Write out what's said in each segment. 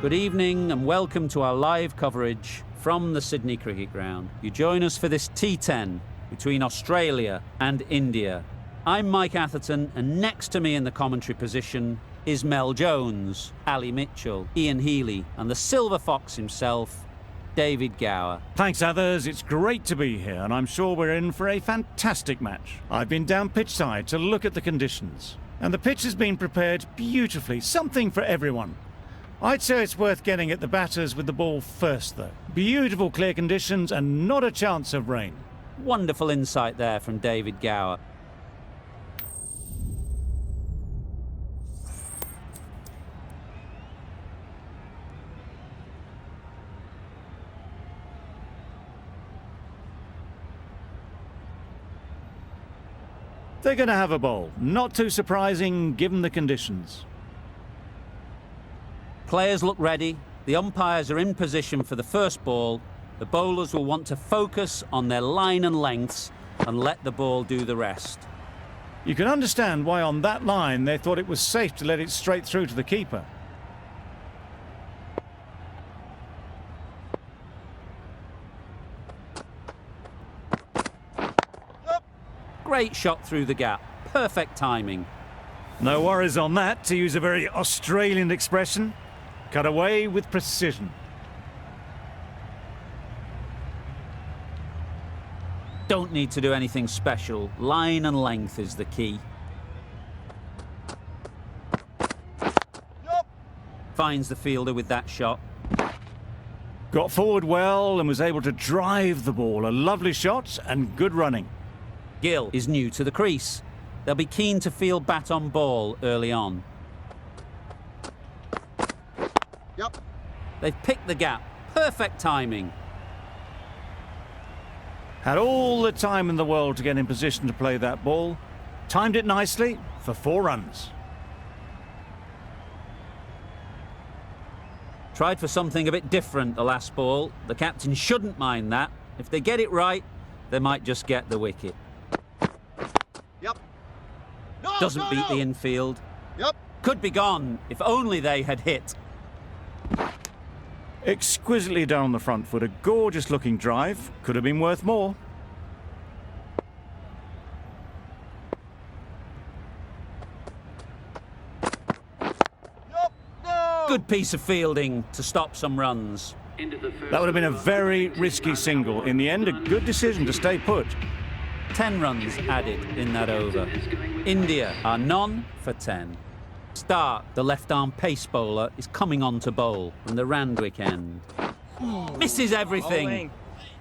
Good evening and welcome to our live coverage from the Sydney Cricket Ground. You join us for this T10 between Australia and India. I'm Mike Atherton, and next to me in the commentary position is Mel Jones, Ali Mitchell, Ian Healy and the Silver Fox himself, David Gower. Thanks, others. It's great to be here, and I'm sure we're in for a fantastic match. I've been down pitch side to look at the conditions, and the pitch has been prepared beautifully, something for everyone. I'd say it's worth getting at the batters with the ball first, though. Beautiful clear conditions and not a chance of rain. Wonderful insight there from David Gower. They're going to have a bowl. Not too surprising, given the conditions. Players look ready, the umpires are in position for the first ball. The bowlers will want to focus on their line and lengths and let the ball do the rest. You can understand why on that line they thought it was safe to let it straight through to the keeper. Great shot through the gap, perfect timing. No worries on that, to use a very Australian expression. Cut away with precision. Don't need to do anything special. Line and length is the key. Finds the fielder with that shot. Got forward well and was able to drive the ball. A lovely shot and good running. Gill is new to the crease. They'll be keen to field bat on ball early on. They've picked the gap. Perfect timing. Had all the time in the world to get in position to play that ball. Timed it nicely for 4 runs. Tried for something a bit different the last ball. The captain shouldn't mind that. If they get it right, they might just get the wicket. Doesn't beat the infield. Could be gone if only they had hit. Exquisitely done on the front foot. A gorgeous looking drive. Could have been worth more. Good piece of fielding to stop some runs. That would have been a very risky single. In the end, a good decision to stay put. 10 runs added in that over. India are none for 10. Stark, the left-arm pace bowler, is coming on to bowl from the Randwick end. Misses everything.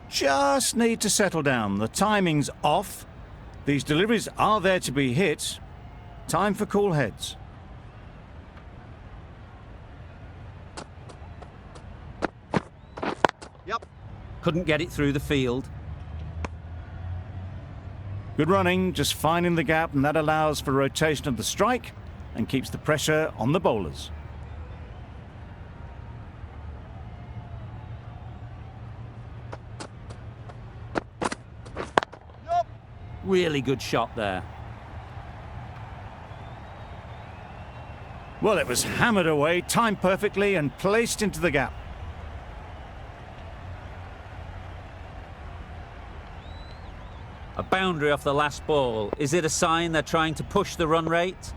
Just need to settle down. The timing's off. These deliveries are there to be hit. Time for cool heads. Couldn't get it through the field. Good running, just finding the gap, and that allows for rotation of the strike and keeps the pressure on the bowlers. Really good shot there. Well, it was hammered away, timed perfectly and placed into the gap. A boundary off the last ball. Is it a sign they're trying to push the run rate?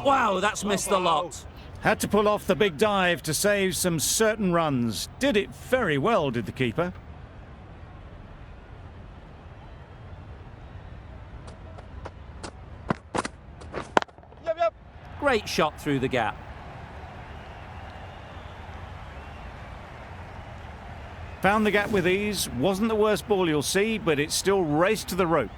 Wow, that's missed the lot. Had to pull off the big dive to save some certain runs. Did it very well, did the keeper. Great shot through the gap. Found the gap with ease. Wasn't the worst ball you'll see, but it still raced to the rope.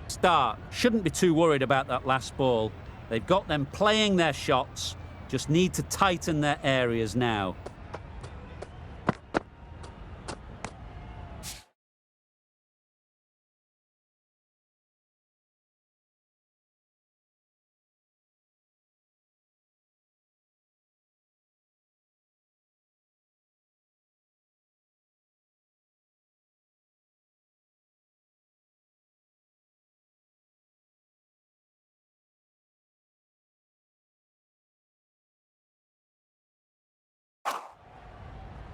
Start. Shouldn't be too worried about that last ball. They've got them playing their shots, just need to tighten their areas now.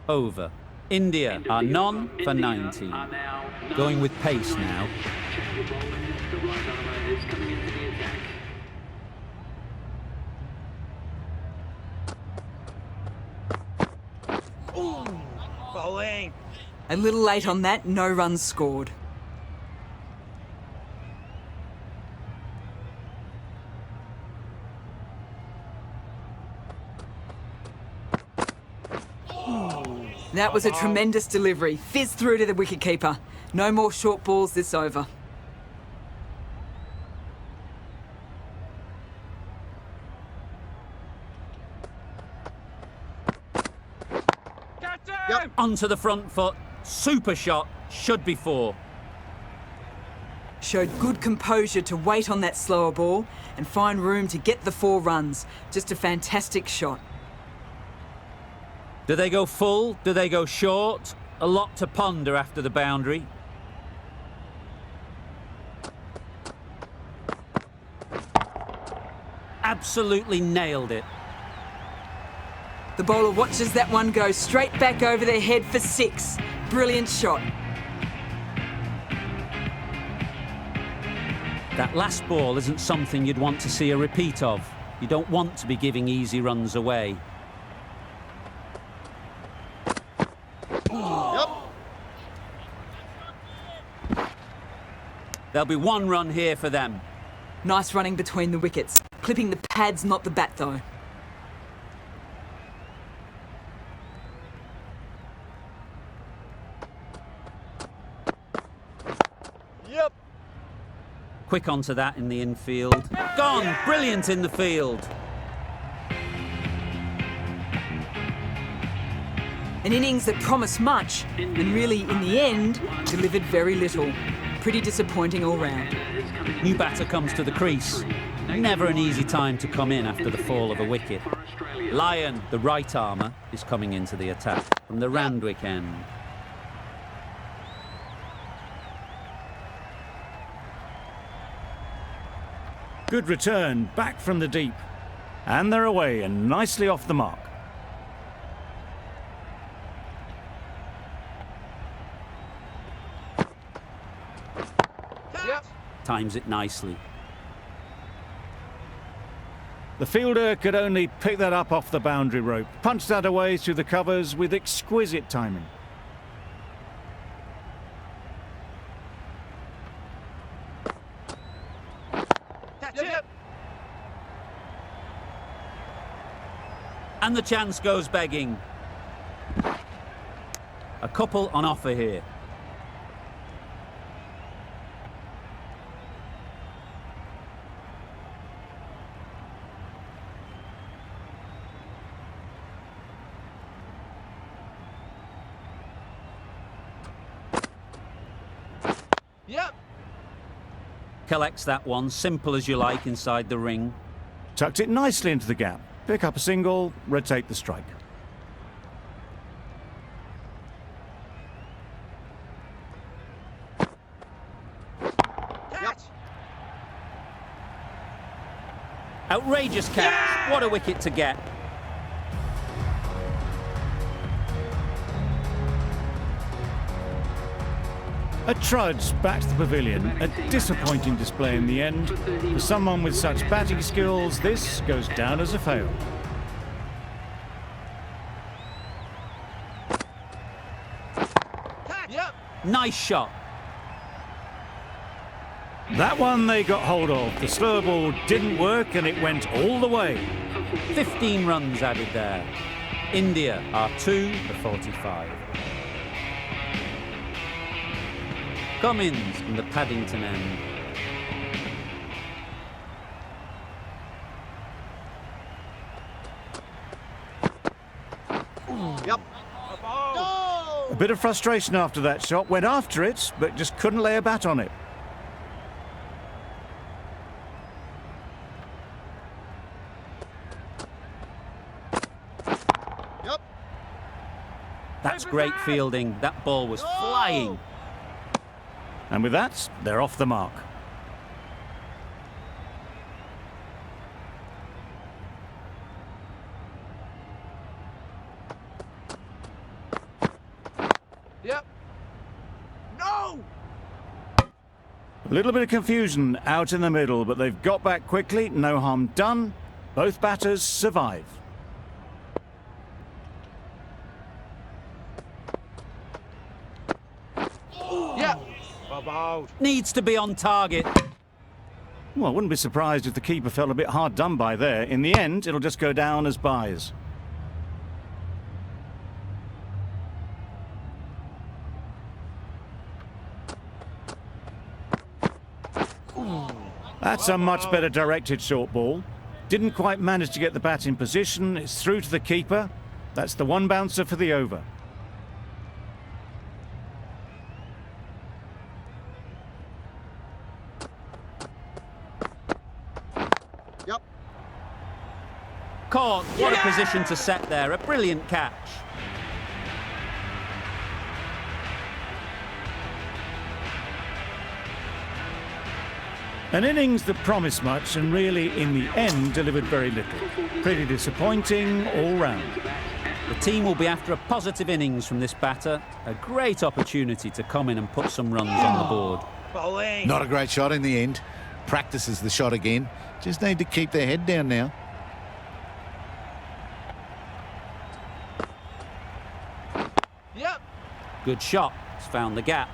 Over. India are none for 19. Going with pace now. Bowling. A little late on that, no runs scored. That was a tremendous delivery. Fizzed through to the wicketkeeper. No more short balls this over. Yep. Onto the front foot. Super shot. Should be 4. Showed good composure to wait on that slower ball and find room to get the 4 runs. Just a fantastic shot. Do they go full? Do they go short? A lot to ponder after the boundary. Absolutely nailed it. The bowler watches that one go straight back over their head for 6. Brilliant shot. That last ball isn't something you'd want to see a repeat of. You don't want to be giving easy runs away. There'll be 1 run here for them. Nice running between the wickets. Clipping the pads, not the bat though. Yep. Quick onto that in the infield. Gone! Brilliant in the field. An innings that promised much, and really, in the end, delivered very little. Pretty disappointing all round. New batter comes to the crease. Never an easy time to come in after the fall of a wicket. Lyon, the right armour, is coming into the attack from the Randwick end. Good return, back from the deep. And they're away and nicely off the mark. Times it nicely. The fielder could only pick that up off the boundary rope. Punched that away through the covers with exquisite timing. And the chance goes begging. A couple on offer here. Collects that one, simple as you like, inside the ring. Tucked it nicely into the gap. Pick up a single, rotate the strike. Outrageous catch. What a wicket to get. A trudge back to the pavilion. A disappointing display in the end. For someone with such batting skills, this goes down as a fail. Yep. Nice shot. That one they got hold of. The slower ball didn't work and it went all the way. 15 runs added there. India are 2 for 45. Cummins from the Paddington end. Yep. A bit of frustration after that shot. Went after it, but just couldn't lay a bat on it. Yep. That's great fielding. That ball was flying. And with that, they're off the mark. Yep. No! A little bit of confusion out in the middle, but they've got back quickly. No harm done. Both batters survive. Yep. About. Needs to be on target. Well, I wouldn't be surprised if the keeper felt a bit hard done by there. In the end, it'll just go down as byes. That's a much better directed short ball. Didn't quite manage to get the bat in position. It's through to the keeper. That's the one bouncer for the over. Yep. Caught. What a position to set there. A brilliant catch. An innings that promised much and really, in the end, delivered very little. Pretty disappointing all round. The team will be after a positive innings from this batter. A great opportunity to come in and put some runs on the board. Bowling. Not a great shot in the end. Practices the shot again. Just need to keep their head down now. Yep. Good shot. It's found the gap.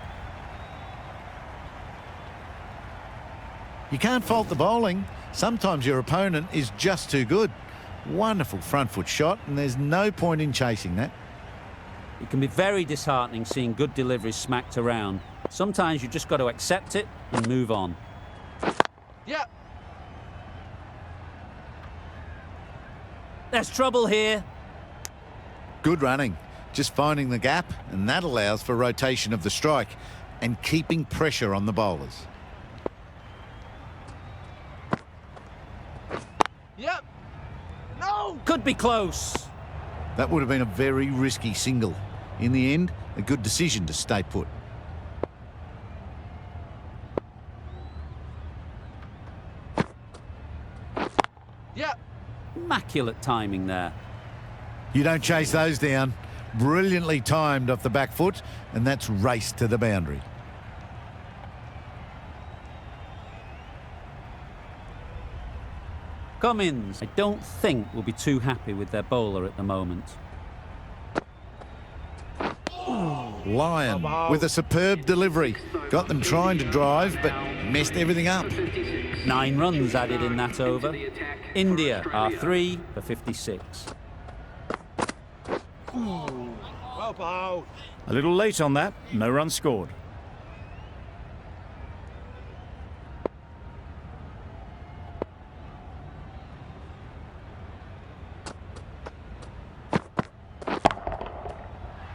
You can't fault the bowling. Sometimes your opponent is just too good. Wonderful front foot shot, and there's no point in chasing that. It can be very disheartening seeing good deliveries smacked around. Sometimes you've just got to accept it and move on. Yep. There's trouble here. Good running. Just finding the gap, and that allows for rotation of the strike and keeping pressure on the bowlers. Yep. No! Could be close. That would have been a very risky single. In the end, a good decision to stay put. Yep. Immaculate timing there. You don't chase those down. Brilliantly timed off the back foot, and that's race to the boundary. Cummins, I don't think will be too happy with their bowler at the moment. Lyon with a superb delivery. Got them trying to drive, but messed everything up. 9 runs added in that over. India are 3 for 56. Well bowled. A little late on that. No run scored.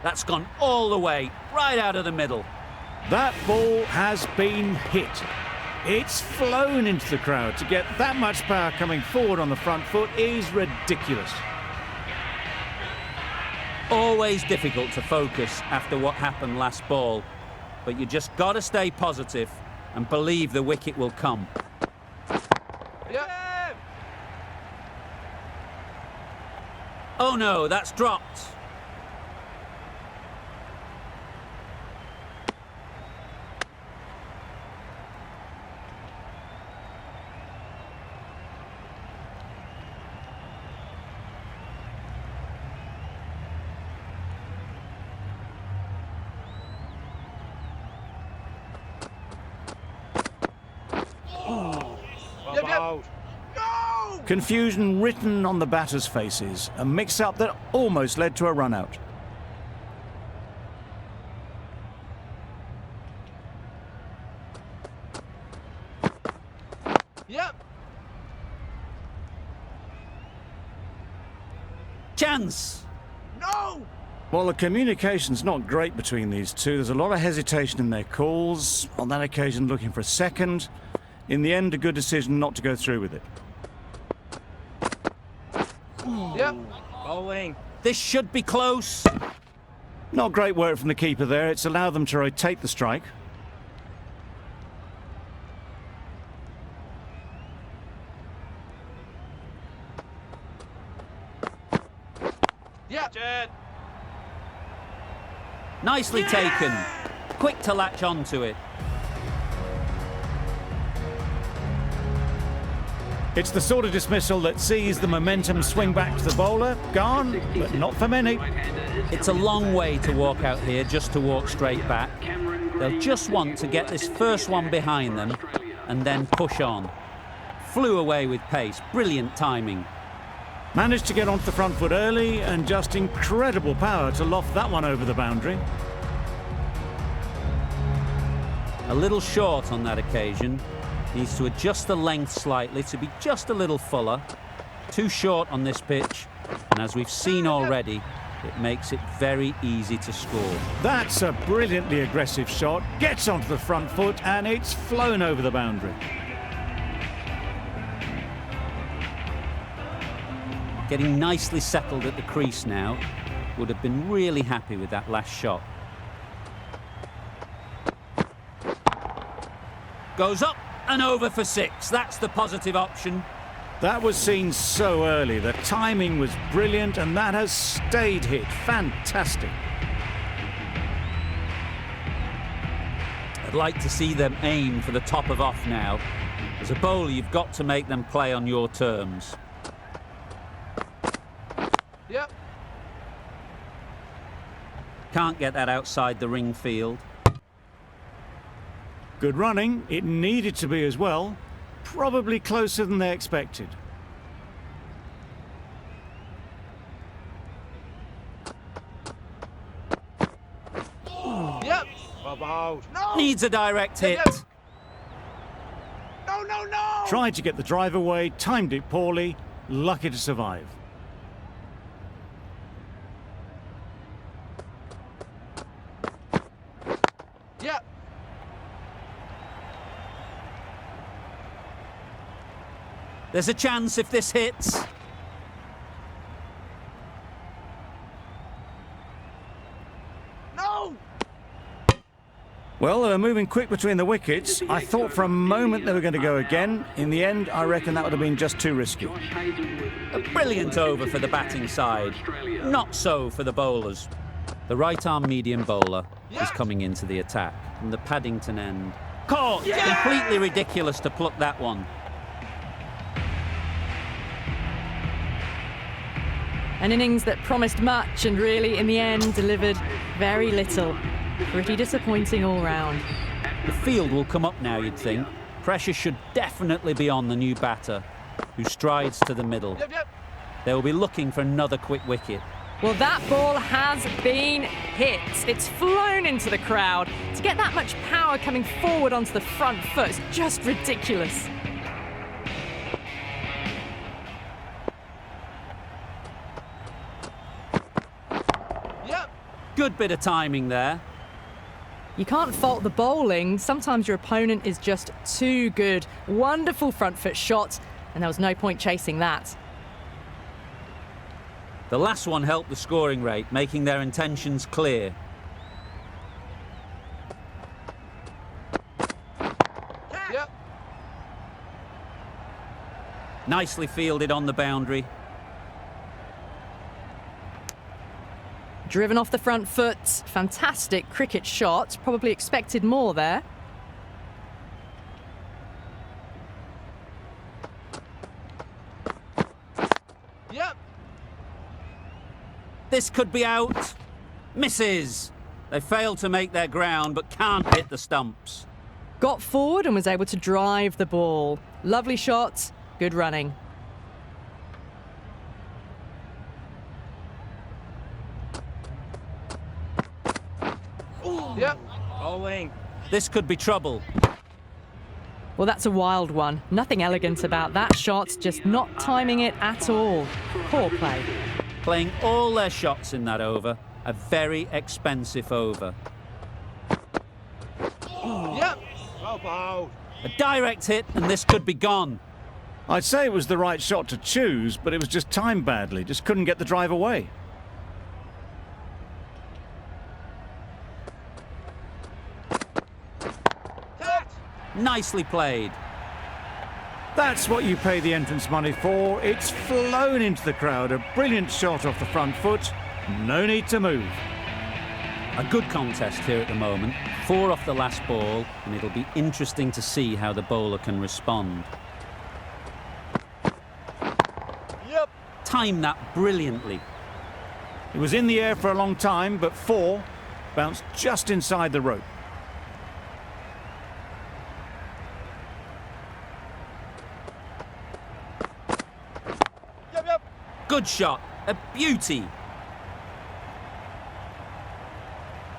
That's gone all the way, right out of the middle. That ball has been hit. It's flown into the crowd. To get that much power coming forward on the front foot is ridiculous. Always difficult to focus after what happened last ball, but you just got to stay positive and believe the wicket will come. Yep. Oh no, that's dropped. out. No! Confusion written on the batters' faces. A mix-up that almost led to a run-out. Yep. Chance! No! Well, the communication's not great between these two. There's a lot of hesitation in their calls. On that occasion, looking for a second. In the end, a good decision not to go through with it. Yep. Bowling. This should be close. Not great work from the keeper there. It's allowed them to rotate the strike. Yep. Jed. Nicely taken. Quick to latch onto it. It's the sort of dismissal that sees the momentum swing back to the bowler. Gone, but not for many. It's a long way to walk out here just to walk straight back. They'll just want to get this first one behind them and then push on. Flew away with pace. Brilliant timing. Managed to get onto the front foot early and just incredible power to loft that one over the boundary. A little short on that occasion. Needs to adjust the length slightly to be just a little fuller. Too short on this pitch, and as we've seen already, it makes it very easy to score. That's a brilliantly aggressive shot. Gets onto the front foot and it's flown over the boundary. Getting nicely settled at the crease now. Would have been really happy with that last shot. Goes up and over for 6. That's the positive option. That was seen so early. The timing was brilliant and that has stayed hit. Fantastic. I'd like to see them aim for the top of off now. As a bowler, you've got to make them play on your terms. Yep. Can't get that outside the ring field. Good running. It needed to be as well. Probably closer than they expected. Yep. About. No. Needs a direct hit. Yep. No, no, no. Tried to get the drive away, timed it poorly, lucky to survive. Yep. There's a chance if this hits. No. Well, they were moving quick between the wickets. I thought for a moment they were going to go again. In the end, I reckon that would have been just too risky. A brilliant over for the batting side. Not so for the bowlers. The right-arm medium bowler is coming into the attack from the Paddington end. Caught! Completely ridiculous to pluck that one. An innings that promised much and really, in the end, delivered very little. Pretty disappointing all round. The field will come up now, you'd think. Pressure should definitely be on the new batter, who strides to the middle. Yep, yep. They will be looking for another quick wicket. Well, that ball has been hit. It's flown into the crowd. To get that much power coming forward onto the front foot is just ridiculous. Yep. Good bit of timing there. You can't fault the bowling. Sometimes your opponent is just too good. Wonderful front foot shot, and there was no point chasing that. The last one helped the scoring rate, making their intentions clear. Yep. Nicely fielded on the boundary. Driven off the front foot. Fantastic cricket shot. Probably expected more there. Yep. This could be out. Misses. They failed to make their ground, but can't hit the stumps. Got forward and was able to drive the ball. Lovely shot, Good running. Yep. Bowling. This could be trouble. Well, that's a wild one. Nothing elegant about that shot, just not timing it at all. Poor play. Playing all their shots in that over. A very expensive over. Yep. Well bowled. A direct hit, and this could be gone. I'd say it was the right shot to choose, but it was just timed badly. Just couldn't get the drive away. Nicely played. That's what you pay the entrance money for. It's flown into the crowd. A brilliant shot off the front foot. No need to move. A good contest here at the moment. 4 off the last ball, and it'll be interesting to see how the bowler can respond. Yep. Timed that brilliantly. It was in the air for a long time, but 4 bounced just inside the rope. Yep. Good shot. A beauty.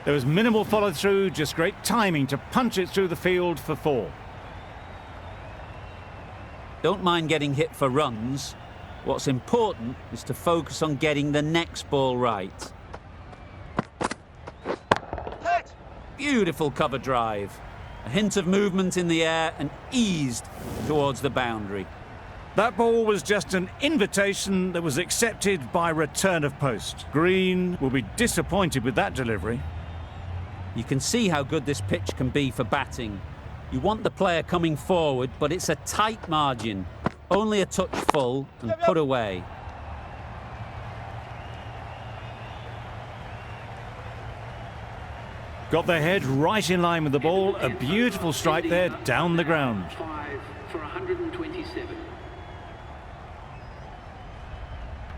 There was minimal follow-through, just great timing to punch it through the field for 4. Don't mind getting hit for runs. What's important is to focus on getting the next ball right. Hit. Beautiful cover drive. A hint of movement in the air and eased towards the boundary. That ball was just an invitation that was accepted by return of post. Green will be disappointed with that delivery. You can see how good this pitch can be for batting. You want the player coming forward, but it's a tight margin. Only a touch full and put away. Got their head right in line with the ball. A beautiful strike there down the ground. 5 for 127.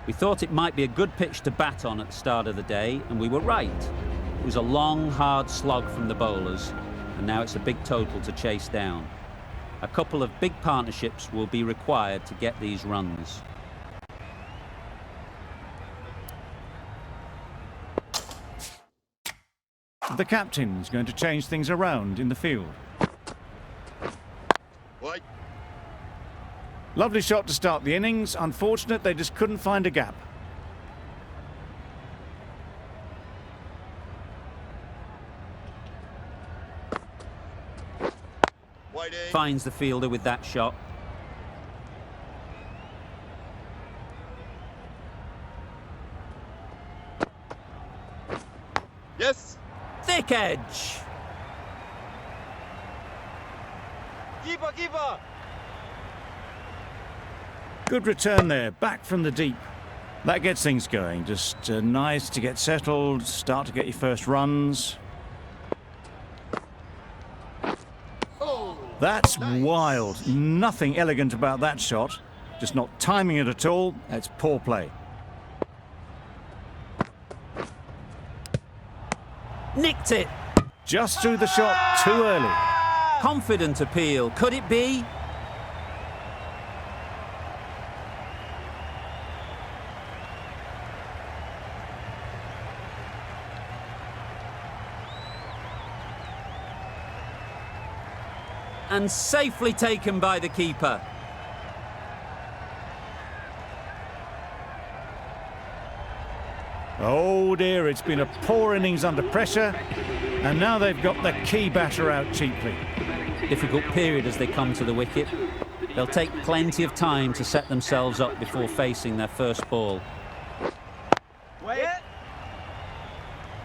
We thought it might be a good pitch to bat on at the start of the day, and we were right. It was a long, hard slog from the bowlers, and now it's a big total to chase down. A couple of big partnerships will be required to get these runs. The captain's going to change things around in the field. Right. Lovely shot to start the innings. Unfortunate they just couldn't find a gap. Finds the fielder with that shot. Yes. Thick edge. Keeper. Good return there, back from the deep. That gets things going. Just nice to get settled, start to get your first runs. That's wild. Nothing elegant about that shot. Just not timing it at all. It's poor play. Nicked it. Just threw the shot too early. Confident appeal. Could it be? And safely taken by the keeper. Oh dear, it's been a poor innings under pressure, and now they've got the key batter out cheaply. Difficult period as they come to the wicket. They'll take plenty of time to set themselves up before facing their first ball. Wait.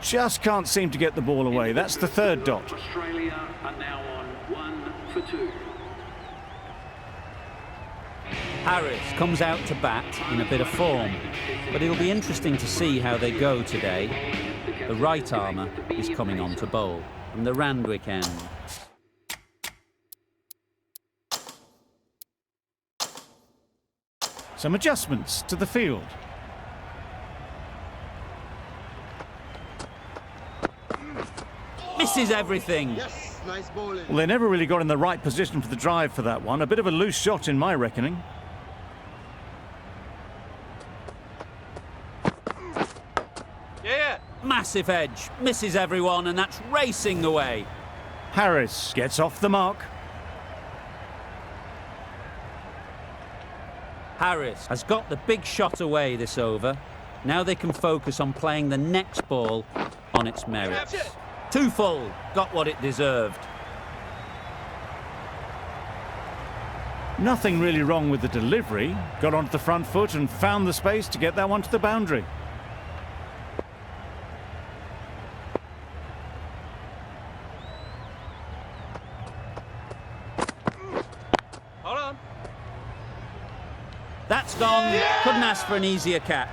Just can't seem to get the ball away. That's the third dot. Australia are now on 1 for 2. Harris comes out to bat in a bit of form, but it'll be interesting to see how they go today. The right armour is coming on to bowl from the Randwick end. Some adjustments to the field. Misses everything. Yes. Nice bowling. Well, they never really got in the right position for the drive for that one. A bit of a loose shot in my reckoning. Yeah. Massive edge, misses everyone, and that's racing away. Harris gets off the mark. Harris has got the big shot away this over. Now they can focus on playing the next ball on its merits. Too full, got what it deserved. Nothing really wrong with the delivery. Got onto the front foot and found the space to get that one to the boundary. Hold on. That's gone. Couldn't ask for an easier catch.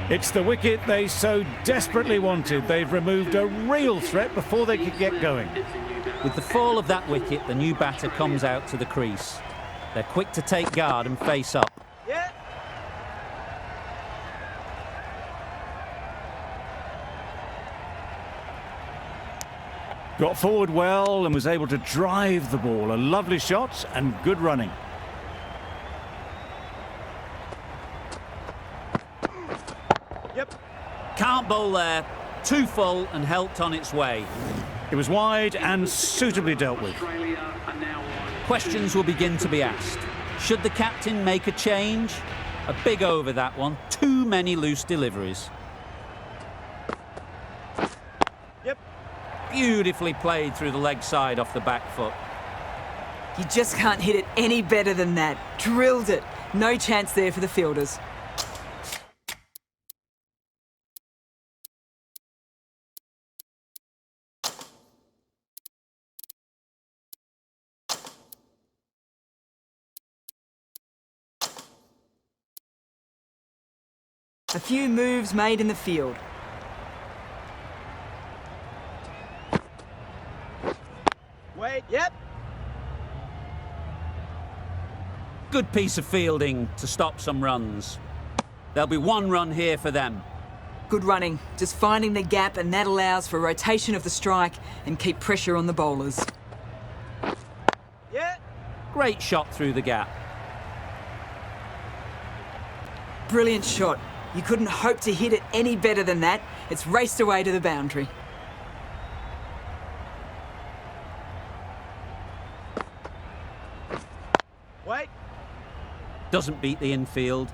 It's the wicket they so desperately wanted. They've removed a real threat before they could get going. With the fall of that wicket, the new batter comes out to the crease. They're quick to take guard and face up. Yeah. Got forward well and was able to drive the ball. A lovely shot and good running. Yep. Can't bowl there. Too full and helped on its way. It was wide and suitably dealt with. Australia are now on. Questions will begin to be asked. Should the captain make a change? A big over that one. Too many loose deliveries. Yep. Beautifully played through the leg side off the back foot. You just can't hit it any better than that. Drilled it. No chance there for the fielders. A few moves made in the field. Wait. Yep. Good piece of fielding to stop some runs. There'll be one run here for them. Good running. Just finding the gap, and that allows for rotation of the strike and keep pressure on the bowlers. Yeah. Great shot through the gap. Brilliant shot. You couldn't hope to hit it any better than that. It's raced away to the boundary. Wait. Doesn't beat the infield.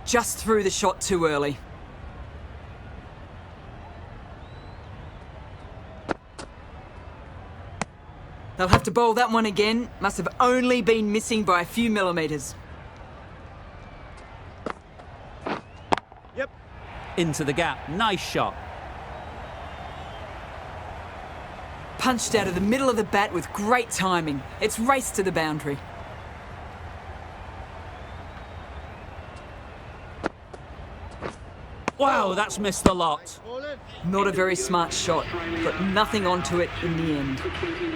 Just threw the shot too early. They'll have to bowl that one again. Must have only been missing by a few millimetres. Yep. Into the gap. Nice shot. Punched out of the middle of the bat with great timing. It's raced to the boundary. Wow, that's missed the lot. Bowling. Not a very smart shot, but nothing onto it in the end.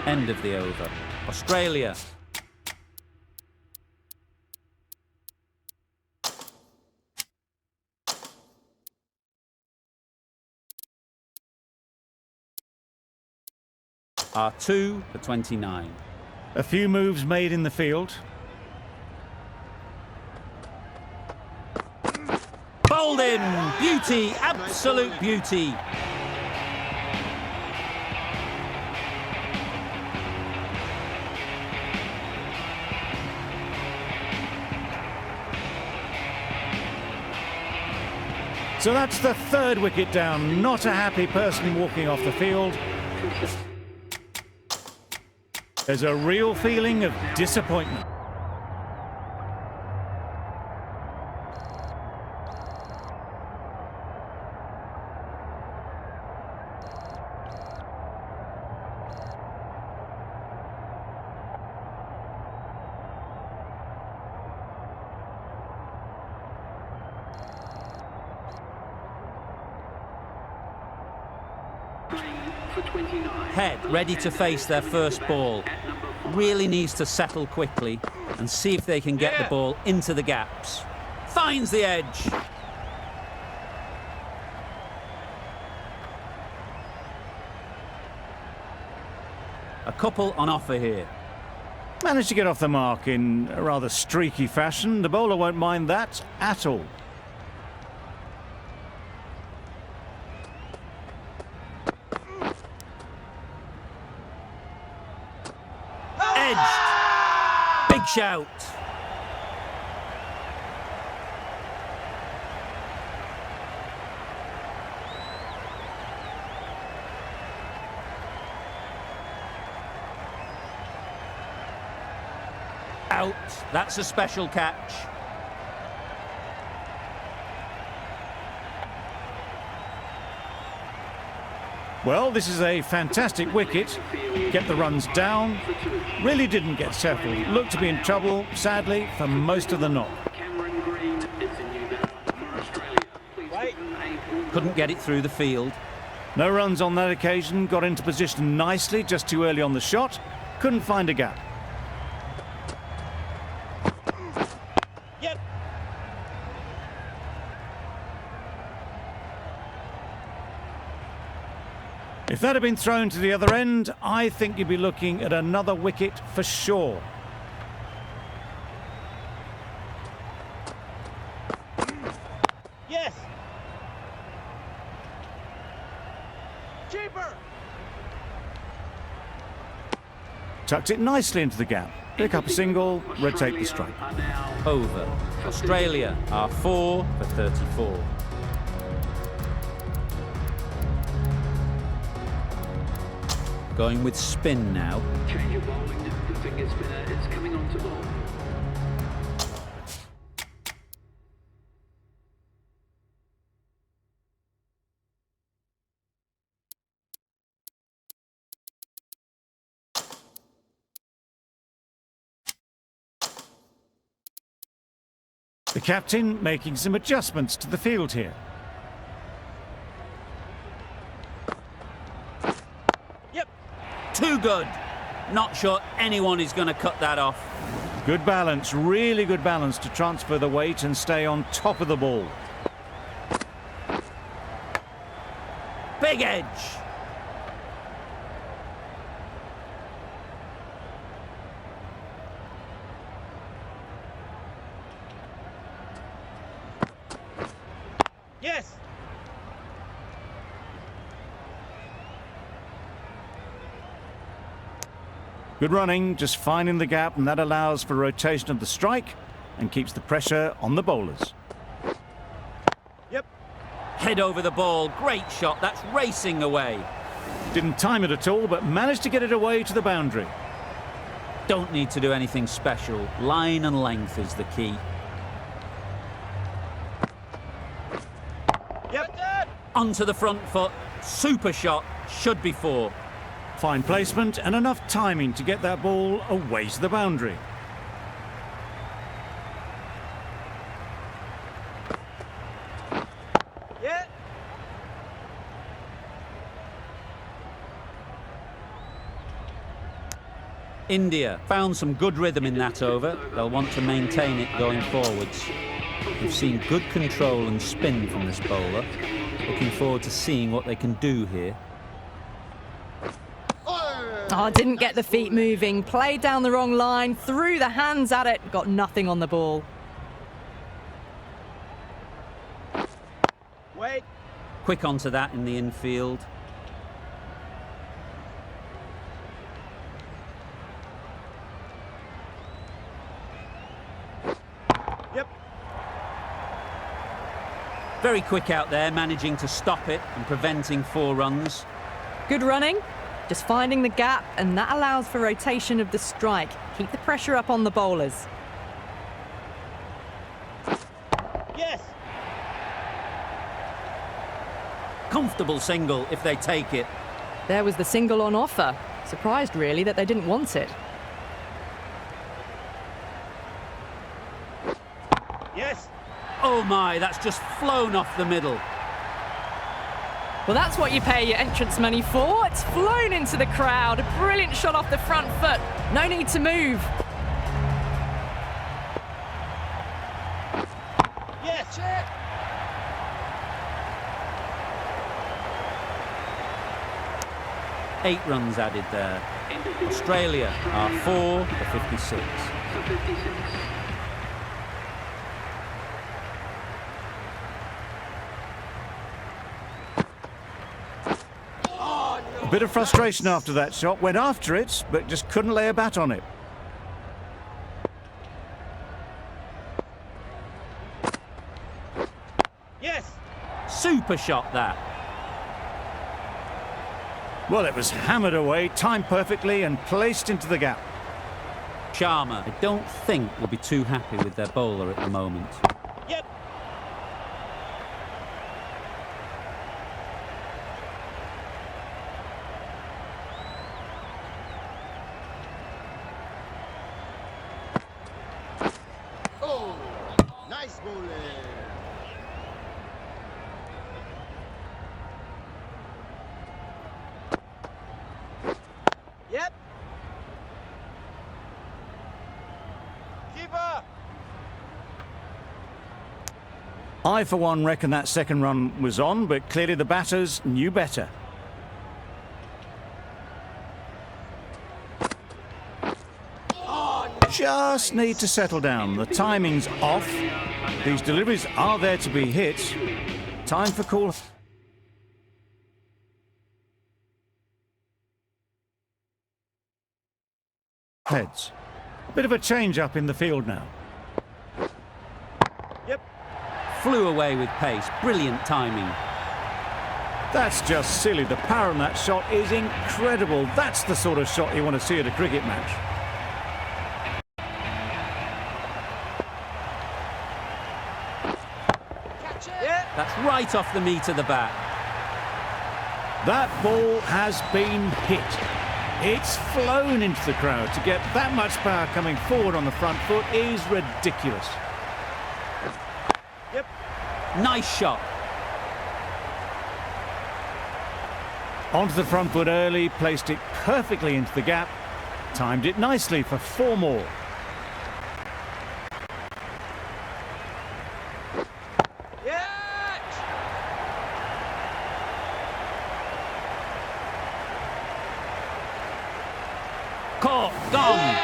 End of the over. Australia. Are 2 for 29. A few moves made in the field. Bowled in! Beauty! Absolute beauty! So that's the third wicket down. Not a happy person walking off the field. There's a real feeling of disappointment. For 29. Head ready to face their first ball. Really needs to settle quickly and see if they can get the ball into the gaps. Finds the edge. A couple on offer here. Managed to get off the mark in a rather streaky fashion. The bowler won't mind that at all. Edged. Big shout. Out. That's a special catch. Well, this is a fantastic wicket. Get the runs down. Really didn't get settled. Looked to be in trouble, sadly, for most of the knock. Cameron Green is a new batter for Australia. Please Right. give them a warm Couldn't get it through the field. No runs on that occasion. Got into position nicely, just too early on the shot. Couldn't find a gap. Yep. If that had been thrown to the other end, I think you'd be looking at another wicket for sure. Yes. Cheaper. Tucked it nicely into the gap. Pick up a single, rotate the strike. are now Over. Australia are 4 for 34. Going with spin now. change of bowling. The finger spinner is coming on to bowl. The captain making some adjustments to the field here. Yep. Too good. Not sure anyone is going to cut that off. Good balance, really good balance to transfer the weight and stay on top of the ball. Big edge. Yes. Good running, just finding the gap, and that allows for rotation of the strike and keeps the pressure on the bowlers. Yep. Head over the ball. Great shot. That's racing away. Didn't time it at all, but managed to get it away to the boundary. Don't need to do anything special. Line and length is the key. Yep. Onto the front foot. Super shot. Should be 4. Fine placement and enough timing to get that ball away to the boundary. Yeah. India found some good rhythm in that over. They'll want to maintain it going forwards. We've seen good control and spin from this bowler. Looking forward to seeing what they can do here. Oh, didn't get the feet moving. Played down the wrong line. Threw the hands at it. Got nothing on the ball. Wait. Quick onto that in the infield. Yep. Very quick out there, managing to stop it and preventing 4 runs. Good running. Just finding the gap, and that allows for rotation of the strike. Keep the pressure up on the bowlers. Yes. Comfortable single if they take it. There was the single on offer. Surprised, really, that they didn't want it. Yes. Oh my, that's just flown off the middle. Well, that's what you pay your entrance money for. It's flown into the crowd. A brilliant shot off the front foot. No need to move. Yes. Check. 8 runs added there. Australia are 4 for 56. For 56. A bit of frustration after that shot. Went after it, but just couldn't lay a bat on it. Yes. Super shot that. Well, it was hammered away, timed perfectly and placed into the gap. Sharma, I don't think will be too happy with their bowler at the moment. Yep. Oh, nice bowling. Yep. Keeper. I, for one, reckon that second run was on, but clearly the batters knew better. Just need to settle down. The timing's off. These deliveries are there to be hit. Time for cool. Heads. Bit of a change up in the field now. Yep. Flew away with pace. Brilliant timing. That's just silly. The power on that shot is incredible. That's the sort of shot you want to see at a cricket match. Catch it. Yeah. That's right off the meat of the bat. That ball has been hit. It's flown into the crowd. To get that much power coming forward on the front foot is ridiculous. Yep. Nice shot. Onto the front foot early, placed it perfectly into the gap, timed it nicely for 4 more. Yeah. Caught. Gone.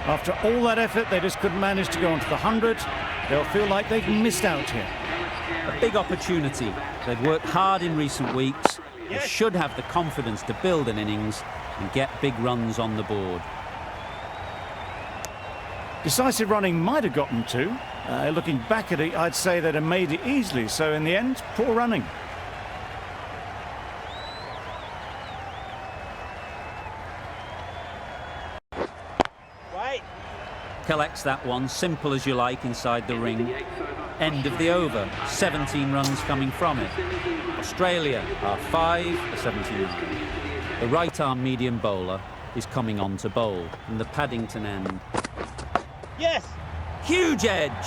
After all that effort, they just couldn't manage to go onto the 100. They'll feel like they've missed out here. A big opportunity. They've worked hard in recent weeks. They Yes. should have the confidence to build an innings and get big runs on the board. Decisive running might have gotten 2. Looking back at it, I'd say they'd have made it easily. So in the end, poor running. Right. Collects that one, simple as you like, inside the ring. End of the over. 17 runs coming from it. Australia are 5 for 17. The right-arm medium bowler is coming on to bowl from the Paddington end. Yes. Huge edge.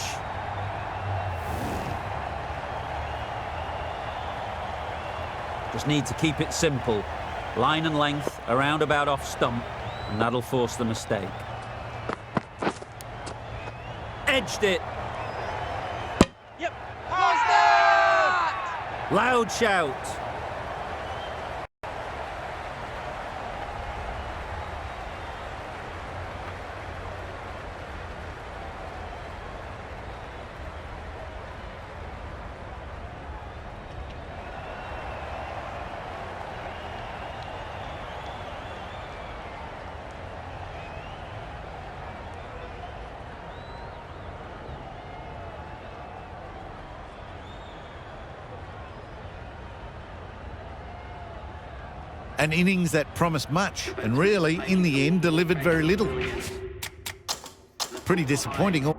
Just need to keep it simple. Line and length, around about off stump, and that'll force the mistake. Edged it. Yep. How's that? Loud shout. An innings that promised much and really, in the end, delivered very little. Pretty disappointing.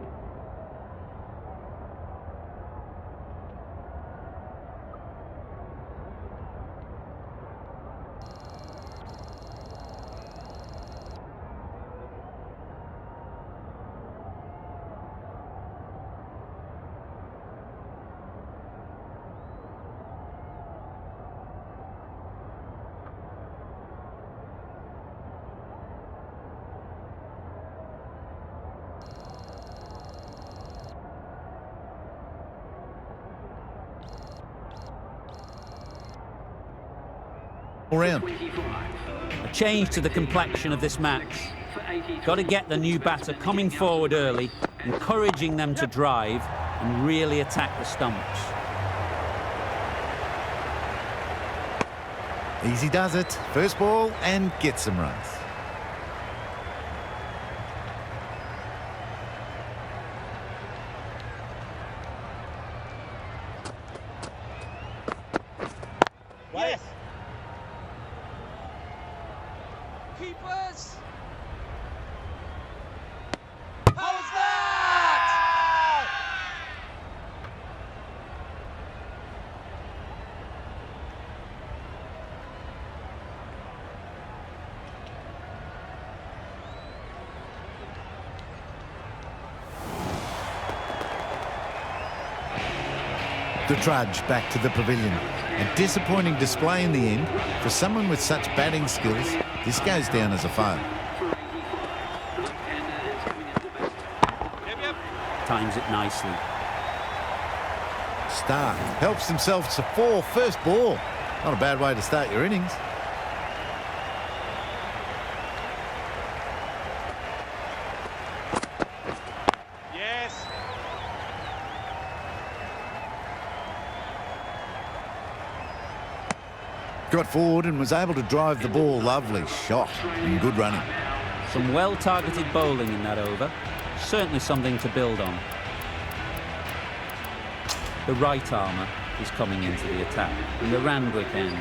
all round. A change to the complexion of this match. Got to get the new batter coming forward early, encouraging them to drive and really attack the stumps. Easy does it. First ball and gets some runs. Yes. Keepers. How's that? Ruturaj back to the pavilion. A disappointing display in the end. For someone with such batting skills, this goes down as a fail. Times it nicely. Stark helps himself to 4 first ball. Not a bad way to start your innings. Yes. Got forward and was able to drive the ball. Lovely shot and good running. Some well-targeted bowling in that over. Certainly something to build on. The right armour is coming into the attack, and the Randwick end.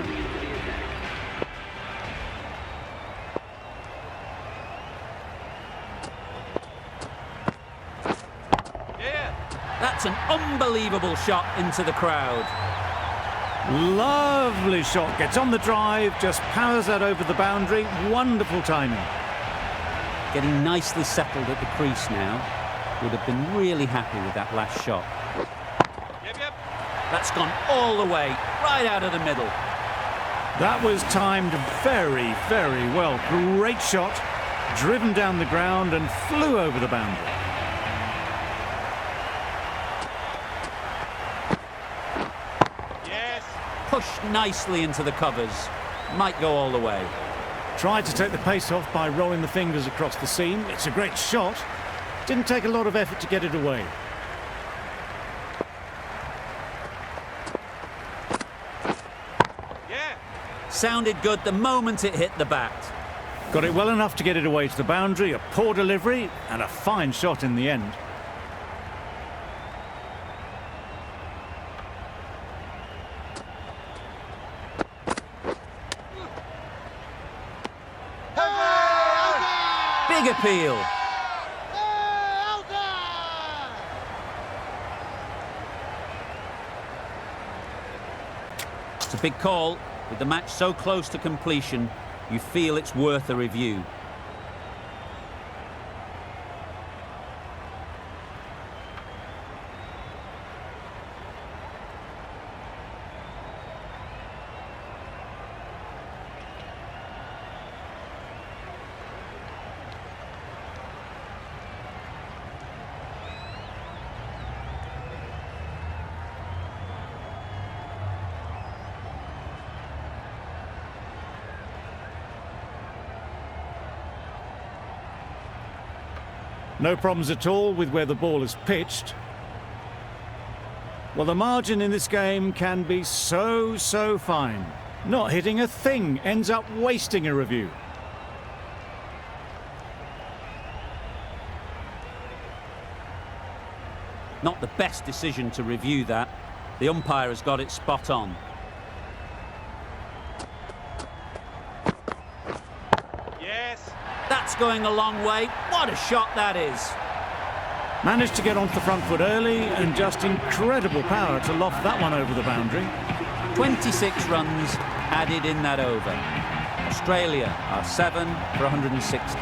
Yeah. That's an unbelievable shot into the crowd. Lovely shot. Gets on the drive, just powers that over the boundary. Wonderful timing. Getting nicely settled at the crease now. Would have been really happy with that last shot. Yep. That's gone all the way, right out of the middle. That was timed very, very well. Great shot. Driven down the ground and flew over the boundary. Yes. Pushed nicely into the covers. Might go all the way. Tried to take the pace off by rolling the fingers across the seam. It's a great shot. Didn't take a lot of effort to get it away. Yeah. Sounded good the moment it hit the bat. Got it well enough to get it away to the boundary. A poor delivery and a fine shot in the end. Big appeal. It's a big call. With the match so close to completion, you feel it's worth a review. No problems at all with where the ball is pitched. Well, the margin in this game can be so fine. Not hitting a thing ends up wasting a review. Not the best decision to review that. The umpire has got it spot on. Yes. That's going a long way. What a shot that is. Managed to get onto the front foot early and just incredible power to loft that one over the boundary. 26 runs added in that over. Australia are 7 for 160.